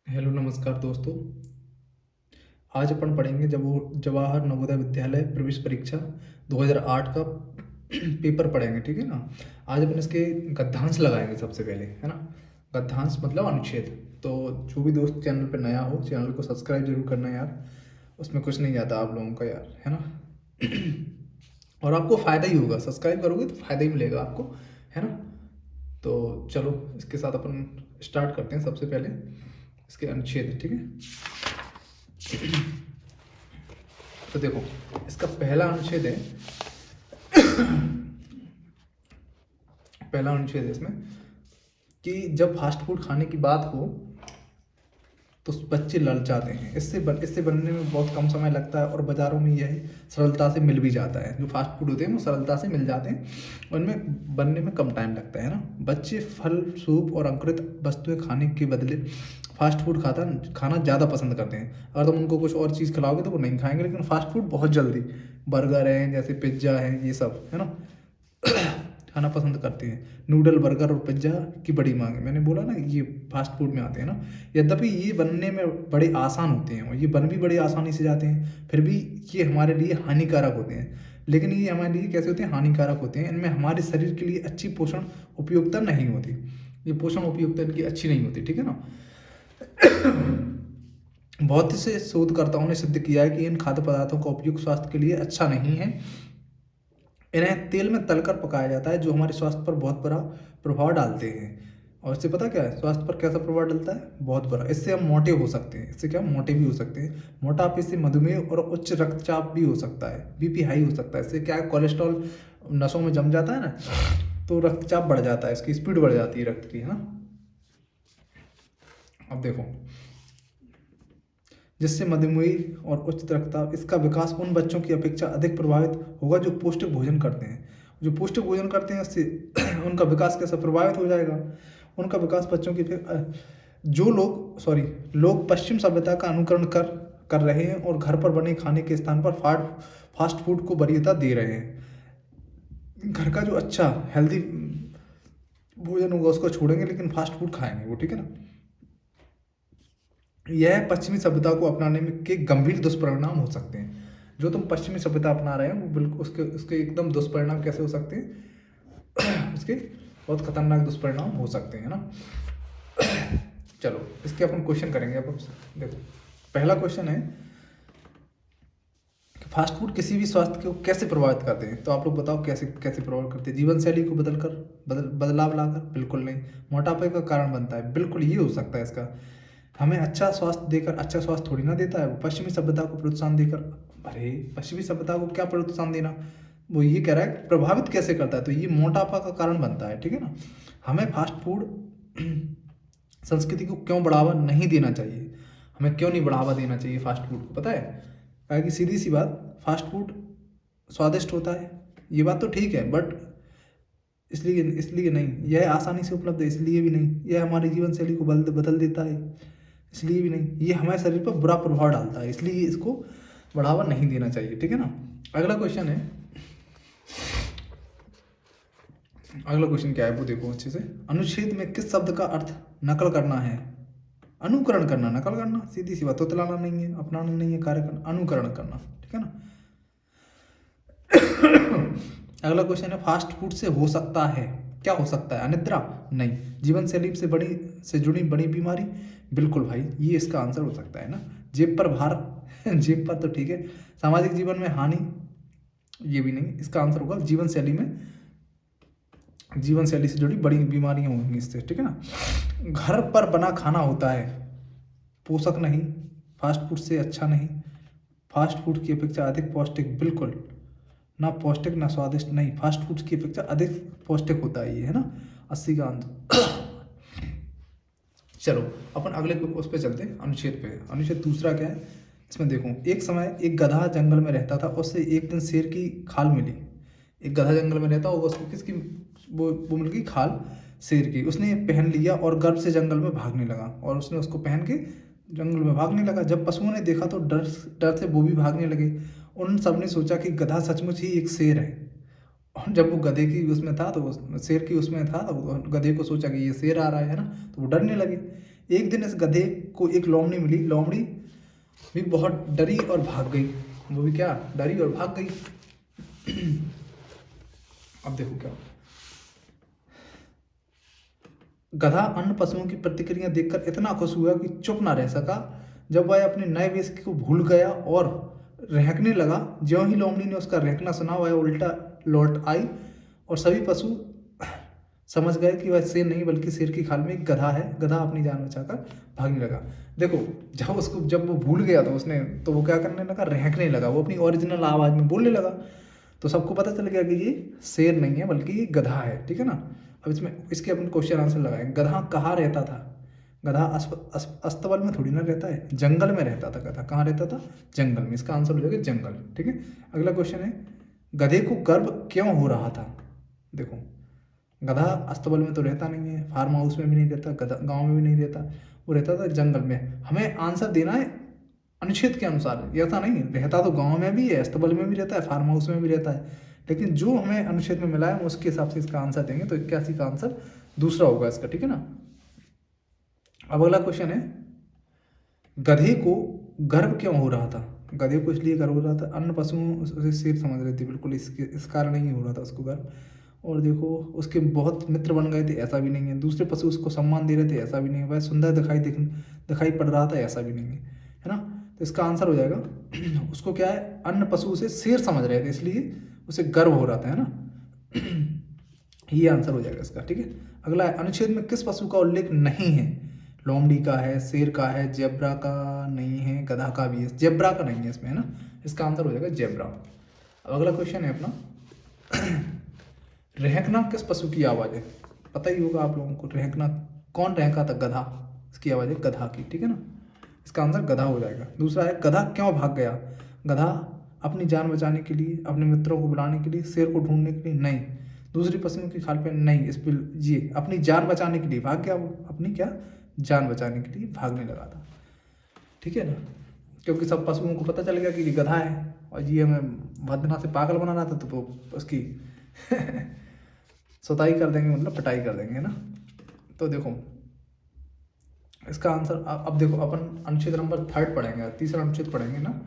Hello नमस्कार दोस्तों। आज अपन पढ़ेंगे जब वो जवाहर नवोदय विद्यालय प्रवेश परीक्षा 2008 का पेपर पढ़ेंगे, ठीक है ना। आज अपन इसके गद्यांश लगाएंगे सबसे पहले, है ना। गद्यांश मतलब अनुच्छेद। तो जो भी दोस्त चैनल पे नया हो, चैनल को सब्सक्राइब जरूर करना यार। उसमें कुछ नहीं जाता आप लोगों का यार, है ना। और आपको फ़ायदा ही होगा, सब्सक्राइब करोगे तो फ़ायदा ही मिलेगा आपको, है ना। तो चलो इसके साथ अपन स्टार्ट करते हैं। सबसे पहले इसके अनुच्छेद, ठीक है। तो देखो, इसका पहला अनुच्छेद है। पहला अनुच्छेद है इसमें कि जब फास्ट फूड खाने की बात हो तो बच्चे ललचाते हैं। इससे बनने में बहुत कम समय लगता है और बाज़ारों में यह सरलता से मिल भी जाता है। जो फास्ट फूड होते हैं वो सरलता से मिल जाते हैं, उनमें बनने में कम टाइम लगता है ना। बच्चे फल, सूप और अंकुरित वस्तुएं खाने के बदले फास्ट फूड खाना ज़्यादा पसंद करते हैं। अगर तुम उनको कुछ और चीज़ खिलाओगे तो वो नहीं खाएंगे, लेकिन फास्ट फूड बहुत जल्दी, बर्गर हैं जैसे, पिज्ज़ा है, ये सब, है ना, खाना पसंद करते हैं। नूडल, बर्गर और पिज्ज़ा की बड़ी मांग है। मैंने बोला ना, ये फास्ट फूड में आते हैं ना। यद्यपि ये बनने में बड़े आसान होते हैं और ये बन भी बड़ी आसानी से जाते हैं, फिर भी ये हमारे लिए हानिकारक होते हैं। लेकिन ये हमारे लिए कैसे होते हैं? हानिकारक होते हैं। इनमें हमारे शरीर के लिए अच्छी पोषण उपयोगिता नहीं होती। ये पोषण उपयोगिता इनकी अच्छी नहीं होती, ठीक है ना। बहुत से शोधकर्ताओं ने सिद्ध किया है कि इन खाद्य पदार्थों का उपयोग स्वास्थ्य के लिए अच्छा नहीं है। इन्हें तेल में तलकर पकाया जाता है, जो हमारे स्वास्थ्य पर बहुत बड़ा प्रभाव डालते हैं। और इससे पता क्या है स्वास्थ्य पर कैसा प्रभाव डालता है? बहुत बड़ा। इससे हम मोटे हो सकते हैं। इससे क्या, मोटे भी हो सकते हैं। मोटापे से मधुमेह और उच्च रक्तचाप भी हो सकता है, बीपी हाई हो सकता है। इससे क्या है, कोलेस्ट्रॉल नसों में जम जाता है ना, तो रक्तचाप बढ़ जाता है, इसकी स्पीड बढ़ जाती है रक्त की, है ना। अब देखो, जिससे मधुमेह और उच्च रक्तचाप, इसका विकास उन बच्चों की अपेक्षा अधिक प्रभावित होगा जो पौष्टिक भोजन करते हैं। जो पौष्टिक भोजन करते हैं उससे उनका विकास कैसे प्रभावित हो जाएगा? उनका विकास बच्चों की जो लोग लोग पश्चिम सभ्यता का अनुकरण कर रहे हैं और घर पर बने खाने के स्थान पर फास्ट फूड को वरीयता दे रहे हैं। घर का जो अच्छा हेल्दी भोजन होगा उसको छोड़ेंगे, लेकिन फास्ट फूड खाएंगे वो, ठीक है ना। यह पश्चिमी सभ्यता को अपनाने में के गंभीर दुष्परिणाम हो सकते हैं। जो तुम पश्चिमी सभ्यता अपना रहे हैं वो बिल्कुल उसके उसके एकदम दुष्परिणाम कैसे हो सकते हैं? उसके बहुत खतरनाक दुष्परिणाम हो सकते हैं ना। चलो इसके अपन क्वेश्चन करेंगे। अब देखो, पहला क्वेश्चन है कि फास्ट फूड किसी भी स्वास्थ्य को कैसे प्रभावित करते हैं। तो आप लोग बताओ कैसे कैसे प्रभावित करते हैं? जीवन शैली को बदलाव लाकर? बिल्कुल नहीं। मोटापे का कारण बनता है? बिल्कुल ये हो सकता है इसका। हमें अच्छा स्वास्थ्य देकर, अच्छा स्वास्थ्य थोड़ी ना देता है वो, पश्चिमी सभ्यता को प्रोत्साहन देकर। अरे पश्चिमी सभ्यता को क्या प्रोत्साहन देना, वो ये कह रहा है प्रभावित कैसे करता है, तो ये मोटापा का कारण बनता है, ठीक है ना। हमें फास्ट फूड संस्कृति को क्यों बढ़ावा नहीं देना चाहिए? हमें क्यों नहीं बढ़ावा देना चाहिए फास्ट फूड को, पता है? कहा कि सीधी सी बात, फास्ट फूड स्वादिष्ट होता है, ये बात तो ठीक है, बट इसलिए इसलिए नहीं, यह आसानी से उपलब्ध है इसलिए भी नहीं, यह हमारी जीवन शैली को बदल देता है इसलिए भी नहीं, ये हमारे शरीर पर बुरा प्रभाव डालता है, इसलिए इसको बढ़ावा नहीं देना चाहिए, ठीक है ना। अगला क्वेश्चन है, अगला क्वेश्चन क्या है वो देखो अच्छे से। अनुच्छेद में किस शब्द का अर्थ नकल करना है? अनुकरण करना, नकल करना, सीधी सी बात। तुतलाना नहीं है, अपनाना नहीं है, कार्य करना, अनुकरण करना, ठीक है ना। अगला क्वेश्चन है, फास्ट फूड से हो सकता है, क्या हो सकता है? अनिद्रा? नहीं। जीवन शैली से जुड़ी बड़ी बीमारी? बिल्कुल भाई, ये इसका आंसर हो सकता है ना। जेब पर भार? जेब पर तो ठीक है। सामाजिक जीवन में हानि? ये भी नहीं। इसका आंसर होगा जीवन शैली से जुड़ी बड़ी बीमारियां होंगी इससे, ठीक है ना। घर पर बना खाना होता है, पोषक नहीं, फास्ट फूड से अच्छा नहीं, फास्ट फूड की अपेक्षा अधिक पौष्टिक? बिल्कुल ना, पौष्टिक ना स्वादिष्ट नहीं, फास्ट फूड की अपेक्षा अधिक पौष्टिक होता है ये, है ना। 80 का आंसर। चलो अपन अगले उस पर चलते हैं, अनुच्छेद पे। अनुच्छेद दूसरा क्या है इसमें देखो, एक समय एक गधा जंगल में रहता था, उससे एक दिन शेर की खाल मिली। एक गधा जंगल में रहता होगा, उसको किसकी वो मिल गई खाल, शेर की। उसने पहन लिया और गर्व से जंगल में भागने लगा, और उसने उसको पहन के जंगल में भागने लगा। जब पशुओं ने देखा तो डर डर से वो भी भागने लगे। उन सब ने सोचा कि गधा सचमुच ही एक शेर है। और जब वो गधे की उसमें था तो शेर की उसमें था, तो गधे को सोचा कि ये शेर आ रहा है ना, तो वो डरने लगे। एक दिन इस गधे को एक लोमड़ी मिली। लोमड़ी भी बहुत डरी और भाग गई। वो भी क्या, डरी और भाग गई। अब देखो क्या, गधा अन्य पशुओं की प्रतिक्रिया देखकर इतना खुश हुआ कि चुप ना रह सका। जब वह अपने नए वेश को भूल गया और रहकने लगा। ज्यों ही लोमड़ी ने उसका रहकना सुना, वह उल्टा लौट आई और सभी पशु समझ गए कि वह शेर नहीं बल्कि शेर की खाल में एक गधा है। गधा अपनी जान बचाकर भागने लगा। देखो, जब वो भूल गया तो वो क्या करने लगा, रहकने लगा। वो अपनी ओरिजिनल आवाज में बोलने लगा। तो सबको पता चल गया कि ये शेर नहीं है बल्कि ये गधा है। ठीक है ना। अब इसके अपन क्वेश्चन आंसर लगाए। गधा कहाँ रहता था? गधा अस्तबल में थोड़ी ना रहता है, जंगल में रहता था। गधा कहाँ रहता था? जंगल में। इसका आंसर हो जाएगा जंगल। ठीक है। अगला क्वेश्चन है, गधे को गर्व क्यों हो रहा था? देखो, गधा अस्तबल में तो रहता नहीं है, फार्म हाउस में भी नहीं रहता, गधा गाँव में भी नहीं रहता, वो रहता था जंगल में। हमें आंसर देना है अनुच्छेद के अनुसार। ऐसा नहीं रहता, तो गाँव में भी है, अस्तबल में भी रहता है, फार्म हाउस में भी रहता है, लेकिन जो हमें अनुच्छेद में मिला है उसके हिसाब से इसका आंसर देंगे। तो 81 का आंसर दूसरा होगा इसका। ठीक है ना। अब अगला क्वेश्चन है, गधे को गर्व क्यों हो रहा था? गधे को इसलिए गर्व हो रहा था, अन्य पशुओं उसे शेर समझ रहे थे, बिल्कुल इस कारण नहीं हो रहा था उसको गर्व। और देखो, उसके बहुत मित्र बन गए थे, ऐसा भी नहीं है। दूसरे पशु उसको सम्मान दे रहे थे, ऐसा भी नहीं है। वह सुंदर दिखाई पड़ रहा था, ऐसा भी नहीं है ना। तो इसका आंसर हो जाएगा उसको क्या है, अन्य पशु उसे शेर समझ रहे थे, इसलिए उसे गर्व हो रहा था, है ना। ये आंसर हो जाएगा इसका। ठीक है। अगला है, अनुच्छेद में किस पशु का उल्लेख नहीं है? लोमड़ी का है, शेर का है, जेब्रा का नहीं है, गधा का भी है। जेब्रा का नहीं है इसमें, है ना। इसका आंसर हो जाएगा जेब्रा। अब अगला क्वेश्चन है अपना, रहकना किस पशु की आवाज है? पता ही होगा आप लोगों को, रहकना कौन रहका था? गधा। इसकी आवाज है गधा की। ठीक है ना। इसका आंसर गधा हो जाएगा। दूसरा है, गधा क्यों भाग गया? गधा अपनी जान बचाने के लिए, अपने मित्रों को बुलाने के लिए, शेर को ढूंढने के लिए नहीं, दूसरी पशुओं की खाल पे नहीं, इस पे ये अपनी जान बचाने के लिए भाग गया। वो अपनी क्या, जान बचाने के लिए भागने लगा था। ठीक है ना। क्योंकि सब पशुओं को पता चल गया कि ये गधा है और ये हमें भद्रनाथ से पागल बना रहा था, तो वो उसकी सुताई कर देंगे, मतलब पिटाई कर देंगे, है ना। तो देखो, इसका आंसर अब देखो, अपन अनुच्छेद नंबर 3 पढ़ेंगे, तीसरा अनुच्छेद पढ़ेंगे ना।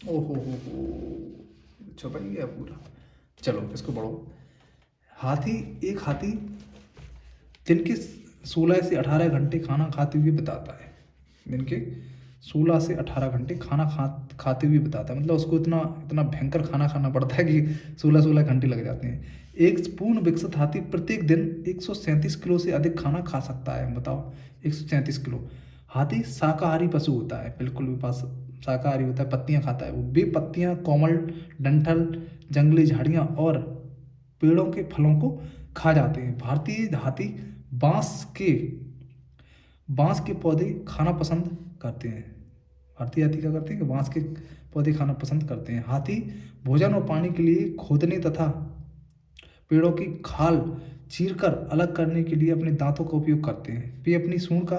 ओहो हो, छपा ही गया पूरा। चलो इसको पढ़ो। एक हाथी दिन के 16 से 18 घंटे खाना खाते हुए बिताता है। दिन के 16 से 18 घंटे खाना खाते हुए बिताता है, मतलब उसको इतना इतना भयंकर खाना खाना पड़ता है कि 16 घंटे लग जाते हैं। एक पूर्ण विकसित हाथी प्रत्येक दिन 137 किलो से अधिक खाना खा सकता है। बताओ, 137 किलो। हाथी शाकाहारी पशु होता है, बिल्कुल भी पास शाकाहारी होता है, पत्तियां खाता है वो। पत्तियां, कोमल डंठल, जंगली झाड़ियां और पेड़ों के फलों को खा जाते हैं। भारतीय हाथी बांस के पौधे खाना पसंद करते हैं। भारतीय हाथी क्या करते हैं कि बांस के पौधे खाना पसंद करते हैं। हाथी भोजन और पानी के लिए खोदने तथा पेड़ों की खाल चीरकर अलग करने के लिए अपने दांतों का उपयोग करते हैं। वे अपनी सूंड का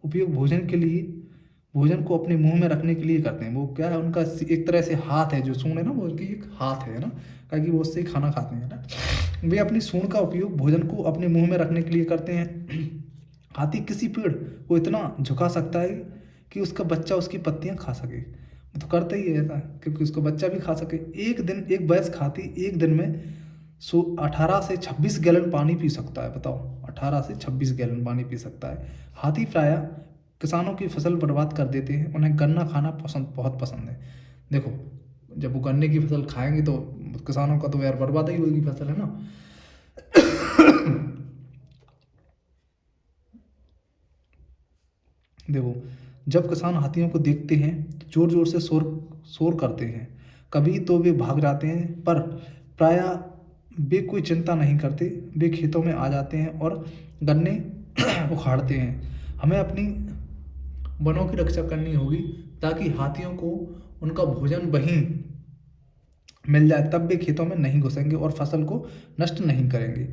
उपयोग भोजन को अपने मुंह में रखने के लिए करते हैं। वो क्या है, उनका एक तरह से हाथ है, जो सूंड है ना, वो उनकी एक हाथ है ना, क्योंकि वो उससे ही खाना खाते हैं ना। वे अपनी सूंड का उपयोग भोजन को अपने मुंह में रखने के लिए करते हैं। हाथी किसी पेड़ को इतना झुका सकता है कि उसका बच्चा उसकी पत्तियां खा सके। वो तो करता ही है ऐसा, क्योंकि उसका बच्चा भी खा सके। एक वयस्क हाथी एक दिन में 18 से 26 गैलन पानी पी सकता है। बताओ, 18 से 26 गैलन पानी पी सकता है। हाथी प्रायः किसानों की फसल बर्बाद कर देते हैं। उन्हें गन्ना खाना बहुत पसंद है। देखो, जब वो गन्ने की फसल खाएंगे तो किसानों का तो यार बर्बाद ही होगी फसल, है ना। देखो, जब किसान हाथियों को देखते हैं तो जोर जोर से शोर करते हैं। कभी तो वे भाग जाते हैं, पर प्रायः वे कोई चिंता नहीं करते। वे खेतों में आ जाते हैं और गन्ने उखाड़ते हैं। हमें अपनी वनों की रक्षा करनी होगी ताकि हाथियों को उनका भोजन वहीं मिल जाए, तब वे खेतों में नहीं घुसेंगे और फसल को नष्ट नहीं करेंगे।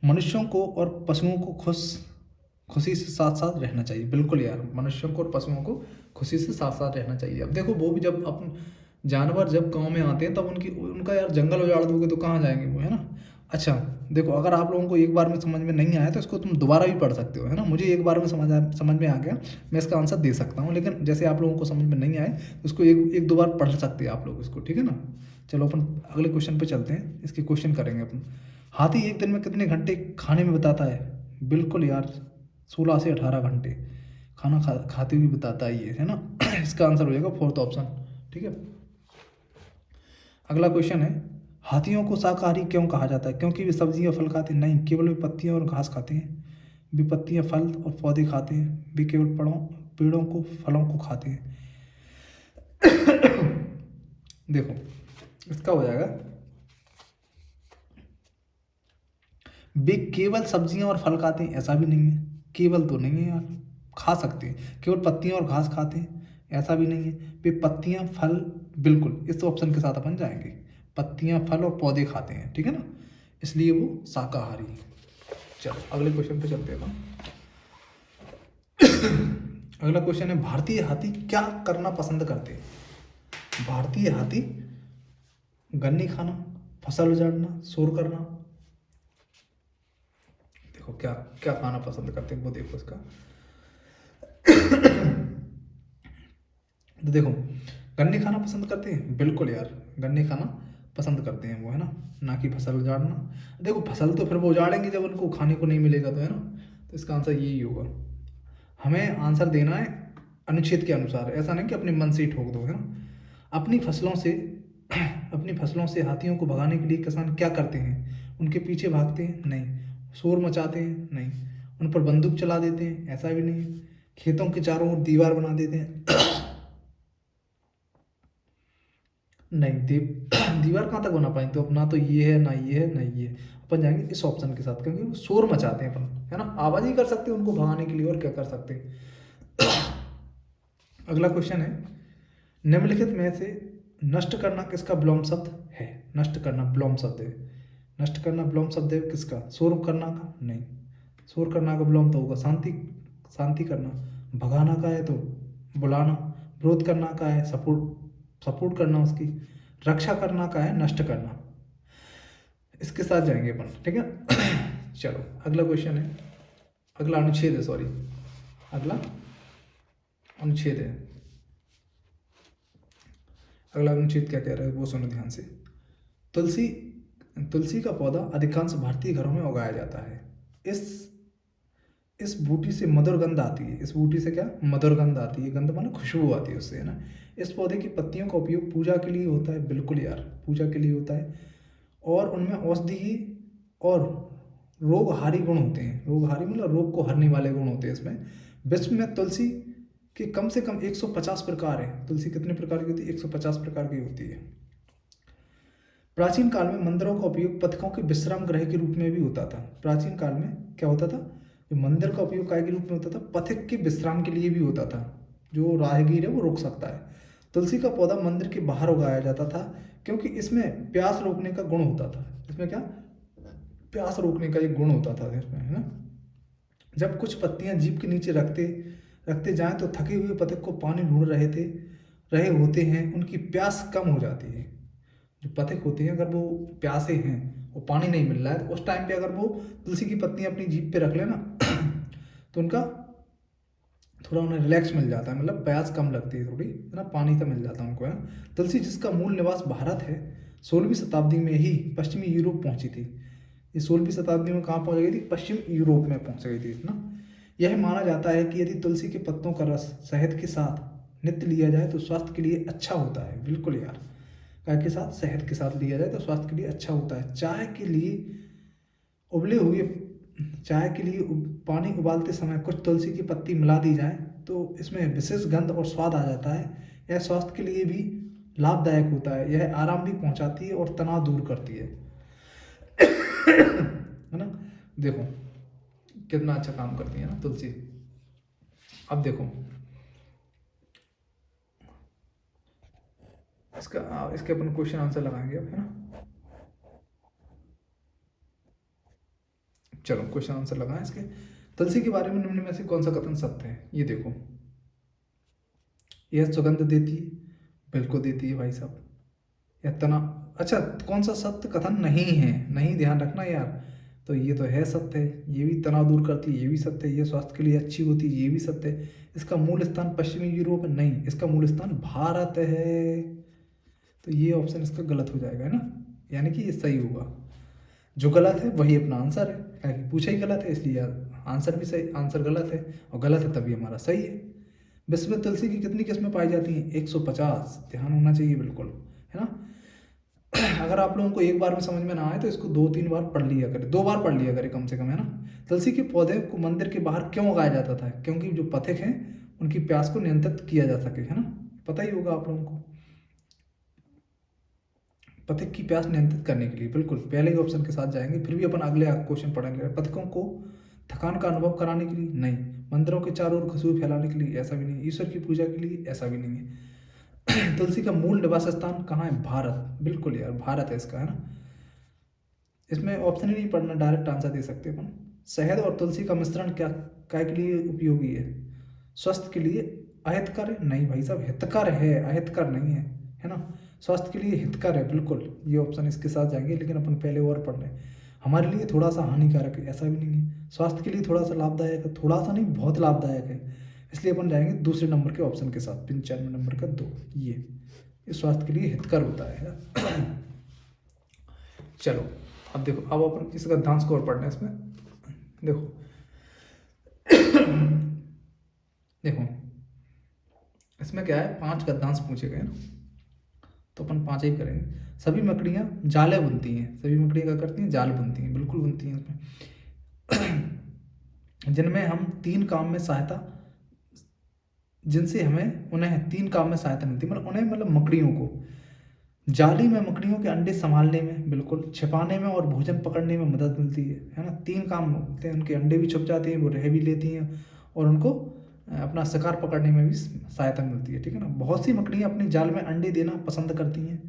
मनुष्यों को और पशुओं को खुशी से साथ साथ रहना चाहिए। बिल्कुल यार, मनुष्यों को और पशुओं को खुशी से साथ साथ रहना चाहिए। अब देखो वो भी जब अपन जानवर जब गांव में आते हैं तब उनका यार जंगल उजाड़ दोगे तो कहाँ जाएंगे वो, है ना। अच्छा देखो, अगर आप लोगों को एक बार में समझ में नहीं आया तो इसको तुम दोबारा भी पढ़ सकते हो, है ना। मुझे एक बार में समझ में आ गया, मैं इसका आंसर दे सकता हूँ, लेकिन जैसे आप लोगों को समझ में नहीं आए तो इसको एक दो बार पढ़ सकते हैं आप लोग इसको, ठीक है ना। चलो अपन अगले क्वेश्चन पे चलते हैं, इसके क्वेश्चन करेंगे अपन। हाथी एक दिन में कितने घंटे खाने में बिताता है? बिल्कुल यार, 16 से 18 घंटे खाना खाते हुए बिताता है ये, है ना। इसका आंसर हो जाएगा फोर्थ ऑप्शन, ठीक है। अगला क्वेश्चन है, हाथियों को शाकाहारी क्यों कहा जाता है? क्योंकि वे सब्जियां फल खाते हैं? नहीं, केवल वे पत्तियां और घास खाते हैं। वे पत्तियां, फल और पौधे खाते हैं। वे केवल पेड़ों को, फलों को खाते हैं। देखो इसका हो जाएगा, वे केवल सब्जियां और फल खाते हैं, ऐसा भी नहीं है। केवल तो नहीं है यार, खा सकते हैं। केवल पत्तियां और घास खाते हैं, ऐसा भी नहीं है। वे पत्तियां, फल, बिल्कुल इस ऑप्शन के साथ अपन जाएंगे। पत्तियां, फल और पौधे खाते हैं, ठीक है ना, इसलिए वो शाकाहारी है। चलो अगले क्वेश्चन पे चलते हैं अपन। अगला क्वेश्चन है, भारतीय हाथी क्या करना पसंद करते हैं? भारतीय हाथी गन्ने खाना, फसल उजाड़ना, शोर करना। देखो क्या क्या खाना पसंद करते हैं वो देखो इसका। तो देखो, गन्ने खाना पसंद करते हैं, बिल्कुल यार, गन्ने खाना पसंद करते हैं वो, है ना कि फसल उजाड़ना। देखो फसल तो फिर वो उजाड़ेंगे जब उनको खाने को नहीं मिलेगा तो, है ना। तो इसका आंसर यही होगा। हमें आंसर देना है अनुच्छेद के अनुसार, ऐसा नहीं कि अपने मन से ही ठोक दो, है ना। अपनी फसलों से अपनी फसलों से हाथियों को भगाने के लिए किसान क्या करते हैं? उनके पीछे भागते हैं? नहीं। शोर मचाते हैं? नहीं। उन पर बंदूक चला देते हैं? ऐसा भी नहीं। खेतों के चारों ओर दीवार बना देते हैं? नहीं, दीवार कहाँ तक बना पाएंगे? तो अपना तो ये है ना, ये है ना, ये है। अपन जाएंगे इस ऑप्शन के साथ, क्योंकि वो शोर मचाते हैं अपन, है ना। आवाज ही कर सकते हैं उनको भगाने के लिए, और क्या कर सकते हैं। अगला क्वेश्चन है, निम्नलिखित में से नष्ट करना किसका विलोम शब्द है? नष्ट करना विलोम शब्द है। नष्ट करना विलोम शब्द है किसका? शोर करना का? नहीं। शोर करना का विलोम तो होगा शांति। शांति करना। भगाना का है तो बुलाना। विरोध करना का है सपोर्ट, सपोर्ट करना उसकी। रक्षा करना का है नष्ट करना। इसके साथ जाएंगे अपन, ठीक है। चलो अगला क्वेश्चन है, अगला अनुच्छेद है, सॉरी, अगला अनुच्छेद है। अगला अनुच्छेद क्या कह रहा है वो सुनो ध्यान से। तुलसी, तुलसी का पौधा अधिकांश भारतीय घरों में उगाया जाता है। इस इस बूटी से मधुर गंध आती है। इस बूटी से क्या मधुर गंध आती है? गंध माने खुशबू आती है उससे, है ना। इस पौधे की पत्तियों का उपयोग पूजा के लिए होता है। बिल्कुल यार, पूजा के लिए होता है। और उनमें औषधि और रोगहारी गुण होते हैं। रोगहारी मतलब रोग को हरने वाले गुण होते हैं इसमें। विश्व में तुलसी के कम से कम 150 प्रकार हैं। तुलसी कितने प्रकार की होती है? 150 प्रकार की होती है। प्राचीन काल में मंदिरों का उपयोग पथिकों के विश्राम गृह के रूप में भी होता था। प्राचीन काल में क्या होता था? जो मंदिर का उपयोग काय के रूप में होता था? पथिक के विश्राम के लिए भी होता था। जो राहगीर है वो रुक सकता है। तुलसी का पौधा मंदिर के बाहर उगाया जाता था, क्योंकि इसमें प्यास रोकने का गुण होता था। इसमें क्या प्यास रोकने का एक गुण होता था इसमें, है ना। जब कुछ पत्तियां जीभ के नीचे रखते रखते जाएं तो थके हुए पथिक को पानी ढूंढ रहे होते हैं, उनकी प्यास कम हो जाती है। जो पथिक होते हैं अगर वो प्यासे हैं और पानी नहीं मिल रहा है तो उस टाइम पे अगर वो तुलसी की पत्तियां अपनी जीभ पे रख लेना तो उनका थोड़ा उन्हें रिलैक्स मिल जाता है, मतलब प्यास कम लगती है थोड़ी, है ना, पानी तो मिल जाता है उनको, है ना। तुलसी जिसका मूल निवास भारत है, 16वीं शताब्दी में ही पश्चिमी यूरोप पहुंची थी। ये 16वीं शताब्दी में कहाँ पहुंच गई थी? पश्चिम यूरोप में पहुंच गई थी ना। यह माना जाता है कि यदि तुलसी के पत्तों का रस शहद के साथ नित्य लिया जाए तो स्वास्थ्य के लिए अच्छा होता है। बिल्कुल यार, चाय के साथ, शहद के साथ लिया जाए तो स्वास्थ्य के लिए अच्छा होता है। उबले हुए चाय के लिए पानी उबालते समय कुछ तुलसी की पत्ती मिला दी जाए तो इसमें विशेष गंध और स्वाद आ जाता है। यह स्वास्थ्य के लिए भी लाभदायक होता है। यह आराम भी पहुंचाती है और तनाव दूर करती है। है ना। देखो कितना अच्छा काम करती है ना तुलसी। अब देखो इसके अपन क्वेश्चन आंसर लगाएंगे अब, है ना। चलो क्वेश्चन आंसर लगाएं इसके। तुलसी के बारे में निम्न में से कौन सा कथन सत्य है? ये देखो, यह सुगंध देती है, बिल्कुल देती है भाई साहब। यह तना, अच्छा कौन सा सत्य कथन नहीं है? नहीं, ध्यान रखना यार। तो ये तो है सत्य है, ये भी तनाव दूर करती है, ये भी सत्य है। ये स्वास्थ्य के लिए अच्छी होती है, ये भी सत्य है। इसका मूल स्थान पश्चिमी यूरोप है, नहीं, इसका मूल स्थान भारत है। तो ये ऑप्शन इसका गलत हो जाएगा, है ना, यानी कि ये सही होगा। जो गलत है वही अपना आंसर है, क्योंकि पूछा ही गलत है, इसलिए आंसर भी सही, आंसर गलत है, और गलत है तभी हमारा सही है। विश्व में तुलसी की कितनी किस्में पाई जाती हैं? 150। ध्यान होना चाहिए बिल्कुल, है ना। अगर आप लोगों को एक बार में समझ में ना आए तो इसको 2-3 बार पढ़ लिया करें, 2 बार पढ़ लिया करें कम से कम, है ना। तुलसी के पौधे को मंदिर के बाहर क्यों उगाया जाता था? क्योंकि जो पथिक हैं उनकी प्यास को नियंत्रित किया जा सके, है ना, पता ही होगा आप लोगों को। पथिक की प्यास नियंत्रित करने के लिए, बिल्कुल पहले ही ऑप्शन के साथ जाएंगे। फिर भी अपन अगले क्वेश्चन पढ़ेंगे। पथिकों को थकान का अनुभव कराने के लिए? नहीं। मंदिरों के चारों ओर खुशबू फैलाने के लिए? ऐसा भी नहीं। ईश्वर की पूजा के लिए? ऐसा भी नहीं है। तुलसी का मूल निवास स्थान कहाँ है? भारत, बिल्कुल यार, भारत है इसका, है ना। इसमें ऑप्शन ही नहीं पढ़ना, डायरेक्ट आंसर दे सकते अपन। शहद और तुलसी का मिश्रण क्या काय के लिए उपयोगी है? स्वास्थ्य के लिए? अहितकर है? नहीं भाई साहब, हितकर है, अहितकर नहीं है ना। स्वास्थ्य के लिए हितकर है, बिल्कुल ये ऑप्शन इसके साथ जाएंगे। लेकिन अपन पहले और पढ़ लें। हमारे लिए थोड़ा सा हानिकारक है? ऐसा भी नहीं है। स्वास्थ्य के लिए थोड़ा सा लाभदायक है? थोड़ा सा नहीं, बहुत लाभदायक है। इसलिए अपन जाएंगे दूसरे नंबर के ऑप्शन के साथ, 95 नंबर का 2, ये स्वास्थ्य के लिए हितकर होता है। चलो अब देखो, अब अपन इस गद्यांश को और पढ़ना है। इसमें देखो, देखो इसमें क्या है, 5 गद्यांश पूछे गए ना, तो अपन 5 ही करेंगे। सभी मकड़ियाँ जाले बुनती हैं। सभी मकड़ियाँ क्या करती हैं? जाल बुनती हैं, बिल्कुल बुनती हैं इसमें। जिनमें हम 3 काम में सहायता, जिनसे हमें उन्हें 3 काम में सहायता मिलती है, मतलब उन्हें, मतलब मकड़ियों को। जाली में मकड़ियों के अंडे संभालने में, बिल्कुल छिपाने में और भोजन पकड़ने में मदद मिलती है ना। 3 काम होते हैं, उनके अंडे भी छुप जाते हैं, वो रह भी लेती हैं, और उनको अपना शिकार पकड़ने में भी सहायता मिलती है, ठीक है ना। बहुत सी मकड़ियाँ अपने जाल में अंडे देना पसंद करती हैं,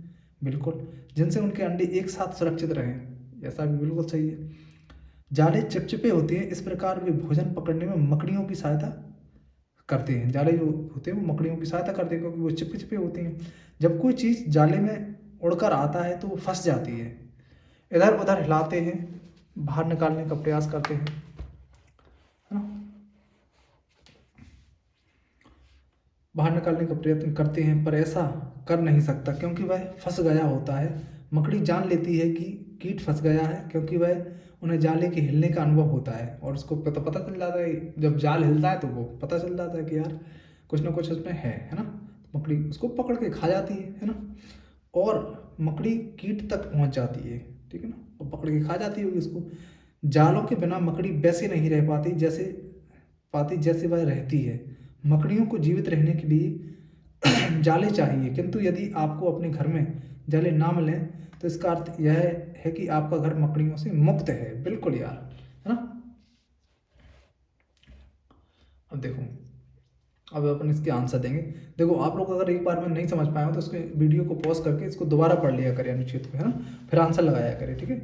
बिल्कुल, जिनसे उनके अंडे एक साथ सुरक्षित रहें। ऐसा भी बिल्कुल सही है। जाले चिपचिपे होते हैं, इस प्रकार वे भोजन पकड़ने में मकड़ियों की सहायता करते हैं। जाले जो होते हैं वो मकड़ियों की सहायता करते हैं, क्योंकि वो चिपके चिपे होते हैं। जब कोई चीज़ जाले में उड़कर आता है तो वो फंस जाती है। इधर उधर हिलाते हैं, बाहर निकालने का प्रयास करते हैं, है ना, बाहर निकालने का प्रयत्न करते हैं, पर ऐसा कर नहीं सकता क्योंकि वह फंस गया होता है। मकड़ी जान लेती है कि कीट फंस गया है, क्योंकि वह उन्हें जाले के हिलने का अनुभव होता है, और उसको पता चल जाता है। जब जाल हिलता है तो वो पता चल जाता है कि यार कुछ ना कुछ उसमें है ना। मकड़ी उसको पकड़ के खा जाती है ना। और मकड़ी कीट तक पहुंच जाती है, ठीक है ना, और पकड़ के खा जाती होगी उसको। जालों के बिना मकड़ी वैसे नहीं रह पाती जैसे वह रहती है। मकड़ियों को जीवित रहने के लिए जाले चाहिए, किंतु यदि आपको अपने घर में जाले ना मिलें तो इसका अर्थ यह है कि आपका घर मकड़ियों से मुक्त है, बिल्कुल यार, है ना। अब देखो, अब अपन इसके आंसर देंगे। देखो आप लोग अगर एक बार में नहीं समझ पाए हो तो इसके वीडियो को पॉज करके इसको दोबारा पढ़ लिया करें अनुच्छेद को, है ना, फिर आंसर लगाया करें, ठीक है।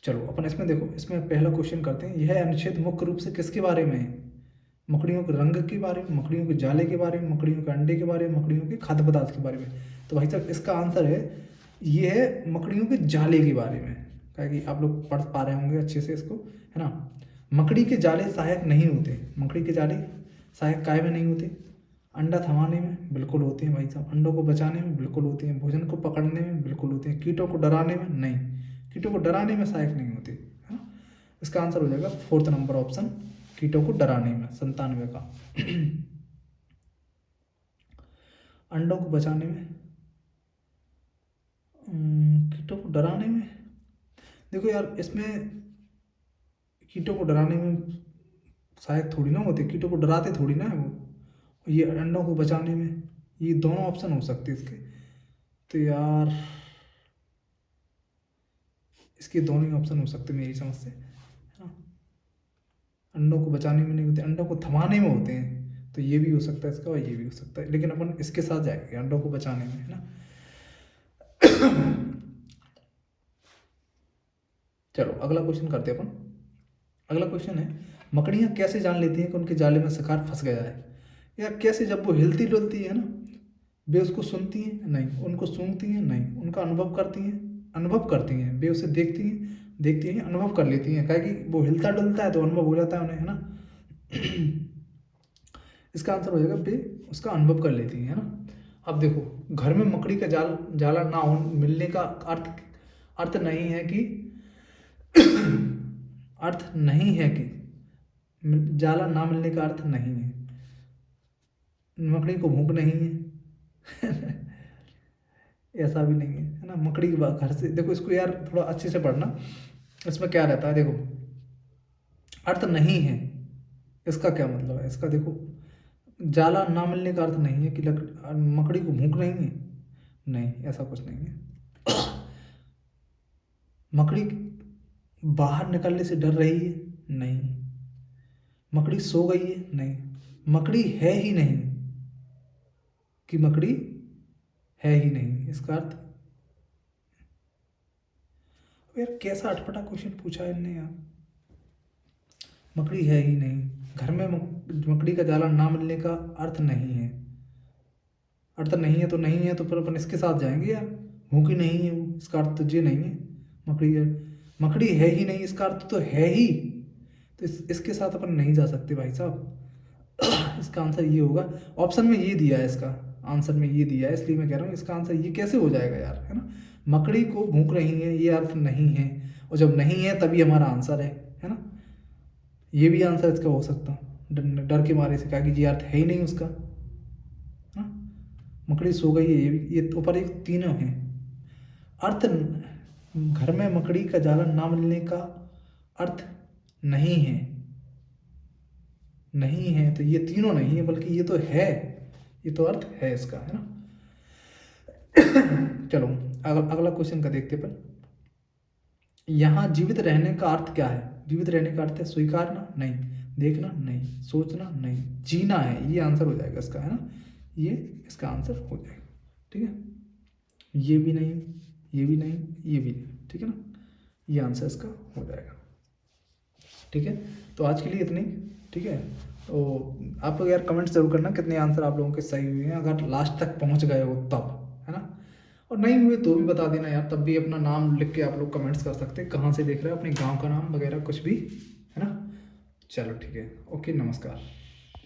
चलो अपन इसमें देखो, इसमें पहला क्वेश्चन करते हैं। यह अनुच्छेद मुख्य रूप से किसके बारे में है? मकड़ियों के रंग के बारे में, मकड़ियों के जाले के बारे में, मकड़ियों के अंडे के बारे में, मकड़ियों के खाद्य पदार्थ के बारे में। तो भाई साहब इसका आंसर है, ये है मकड़ियों के जाले के बारे में। ताकि आप लोग पढ़ पा रहे होंगे अच्छे से इसको, है ना। मकड़ी के जाले सहायक नहीं होते। मकड़ी के जाले सहायक काय में नहीं होते? अंडा थमाने में बिल्कुल होते हैं भाई साहब। अंडों को बचाने में बिल्कुल होते हैं। भोजन को पकड़ने में बिल्कुल होते हैं। कीटों को डराने में नहीं, कीटों को डराने में सहायक नहीं होते, है ना। इसका आंसर हो जाएगा 4th नंबर ऑप्शन, कीटों को डराने में, 97 का। अंडों को बचाने में, कीटों को डराने में, देखो यार इसमें कीटों को डराने में सहायक थोड़ी ना होते, कीटों को डराते थोड़ी ना है वो। ये अंडों को बचाने में, ये दोनों ऑप्शन हो सकते हैं इसके। तो यार इसके दोनों ही ऑप्शन हो सकते मेरी समझ से, है ना। अंडों को बचाने में नहीं होते, अंडों को थमाने में होते हैं। तो ये भी हो सकता है इसका, और ये भी हो सकता है, लेकिन अपन इसके साथ जाएंगे, अंडों को बचाने में, है ना। चलो अगला क्वेश्चन करते हैं अपन। अगला क्वेश्चन है, मकड़ियाँ कैसे जान लेती हैं कि उनके जाले में शिकार फंस गया है? यार कैसे, जब वो हिलती डुलती है ना, वे उसको सुनती हैं नहीं, उनको सूंघती हैं नहीं, उनका अनुभव करती हैं, वे उसे देखती हैं, अनुभव कर लेती हैं, क्या कि वो हिलता डुलता है तो अनुभव हो जाता है उन्हें, है ना। इसका आंसर हो जाएगा वे उसका अनुभव कर लेती हैं, है ना। अब देखो, घर में मकड़ी का जाला ना हो मिलने का अर्थ नहीं है कि अर्थ नहीं है कि जाला ना मिलने का अर्थ नहीं है मकड़ी को भूख नहीं है। ऐसा भी नहीं है ना। मकड़ी के घर से देखो, इसको यार थोड़ा अच्छे से पढ़ना, इसमें क्या रहता है देखो, अर्थ नहीं है, इसका क्या मतलब है, इसका देखो, जाला ना मिलने का अर्थ नहीं है कि मकड़ी को भूख नहीं है, नहीं, ऐसा कुछ नहीं है। मकड़ी बाहर निकलने से डर रही है, नहीं। मकड़ी सो गई है, नहीं। मकड़ी है ही नहीं, कि मकड़ी है ही नहीं, इसका अर्थ। यार कैसा अटपटा क्वेश्चन पूछा है इनने यार। मकड़ी है ही नहीं, घर में मकड़ी का जाला ना मिलने का अर्थ नहीं है। अर्थ नहीं है तो नहीं है, तो फिर अपन इसके साथ जाएंगे यार, भूखी नहीं है वो, इसका अर्थ तो ये नहीं है। मकड़ी है, मकड़ी है ही नहीं, इसका अर्थ तो है ही, तो इसके साथ अपन नहीं जा सकते भाई साहब। इसका आंसर ये होगा, ऑप्शन में ये दिया है, इसका आंसर में ये दिया है, इसलिए मैं कह रहा हूँ इसका आंसर ये कैसे हो जाएगा यार, है ना। मकड़ी को भूख रही है, ये अर्थ नहीं है, और जब नहीं है तभी हमारा आंसर है ना। ये भी आंसर इसका हो सकता, डर के मारे से कहा कि ये अर्थ है ही नहीं उसका, है ना। मकड़ी सो गई है, ये ऊपर एक तीनों हैं अर्थ। घर में मकड़ी का जाला ना मिलने का अर्थ नहीं है, नहीं है, तो ये तीनों नहीं है, बल्कि ये तो है, ये तो अर्थ है इसका, है ना। चलो अगला क्वेश्चन का देखते पर, यहाँ जीवित रहने का अर्थ क्या है? जीवित रहने का अर्थ है स्वीकारना नहीं, देखना नहीं, सोचना नहीं, जीना है, ये आंसर हो जाएगा इसका, है ना। ये इसका आंसर हो जाएगा, ठीक है। ये भी नहीं, ये भी नहीं, ये भी नहीं, ठीक है ना। ये आंसर इसका हो जाएगा, ठीक है। तो आज के लिए इतनी, ठीक है। तो आप लोग यार कमेंट्स जरूर करना कितने आंसर आप लोगों के सही हुए हैं, अगर लास्ट तक पहुंच गए हो तब, है ना। और नहीं हुए तो भी बता देना यार, तब भी अपना नाम लिख के आप लोग कमेंट्स कर सकते हैं, कहाँ से देख रहे हो, अपने गांव का नाम वगैरह कुछ भी, है ना। चलो ठीक है, ओके, नमस्कार।